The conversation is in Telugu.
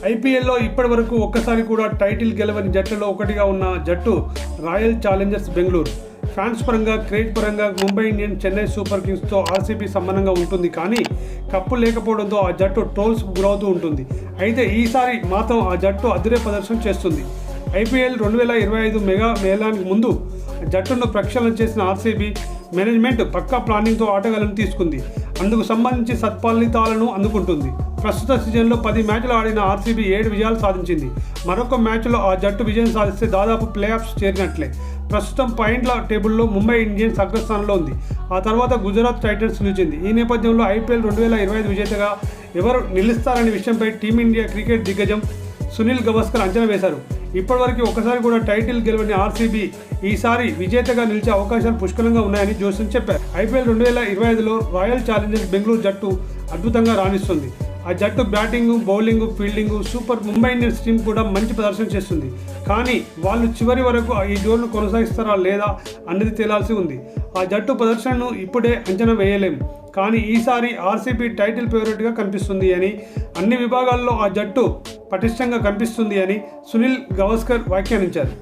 ఐపీఎల్లో ఇప్పటివరకు ఒక్కసారి కూడా టైటిల్ గెలవని జట్టులో ఒకటిగా ఉన్న జట్టు రాయల్ ఛాలెంజర్స్ బెంగళూరు. ఫ్యాన్స్ పరంగా, క్రేజ్ పరంగా ముంబై ఇండియన్స్, చెన్నై సూపర్ కింగ్స్తో ఆర్సీబీ సమానంగా ఉంటుంది. కానీ కప్పు లేకపోవడంతో ఆ జట్టు ట్రోల్స్ గురవుతూ ఉంటుంది. అయితే ఈసారి మాత్రం ఆ జట్టు అదిరే ప్రదర్శన చేస్తుంది. ఐపీఎల్ 2025 మెగా మేళానికి ముందు జట్టును ప్రక్షాళన చేసిన ఆర్సీబీ మేనేజ్మెంట్ పక్కా ప్లానింగ్తో ఆటగాళ్లను తీసుకుంది. అందుకు సంబంధించి సత్ఫలితాలను అందుకుంటుంది. ప్రస్తుత సీజన్లో 10 మ్యాచ్లు ఆడిన ఆర్సీబీ 7 విజయాలు సాధించింది. మరొక మ్యాచ్లో ఆ జట్టు విజయం సాధిస్తే దాదాపు ప్లే ఆఫ్స్ చేరినట్లే. ప్రస్తుతం పాయింట్ల టేబుల్లో ముంబై ఇండియన్స్ అగ్రస్థానంలో ఉంది. ఆ తర్వాత గుజరాత్ టైటన్స్ నిలిచింది. ఈ నేపథ్యంలో ఐపీఎల్ 2025 విజేతగా ఎవరు నిలుస్తారనే విషయంపై టీమిండియా క్రికెట్ దిగ్గజం సునీల్ గవాస్కర్ అంచనా వేశారు. ఇప్పటివరకు ఒకసారి కూడా టైటిల్ గెలవని ఆర్సీబీ ఈసారి విజేతగా నిలిచే అవకాశాలు పుష్కలంగా ఉన్నాయని జోసెన్ చెప్పారు. ఐపీఎల్ 2025లో రాయల్ ఛాలెంజర్స్ బెంగళూరు జట్టు అద్భుతంగా రాణిస్తుంది. ఆ జట్టు batting, bowling, fielding super. Mumbai Indians team కూడా మంచి ప్రదర్శన చేస్తుంది. కానీ వాళ్ళు చివరి వరకు ఈ జోరును కొనసాగిస్తారా లేదా అన్నది తేలాల్సి ఉంది. ఆ జట్టు ప్రదర్శనను ఇప్పుడే అంచనా వేయలేం. కానీ ఈసారి ఆర్సీబీ టైటిల్ ఫేవరెట్గా కనిపిస్తుంది అని, అన్ని విభాగాల్లో ఆ జట్టు పటిష్టంగా కనిపిస్తుంది అని సునీల్ గవాస్కర్ వ్యాఖ్యానించారు.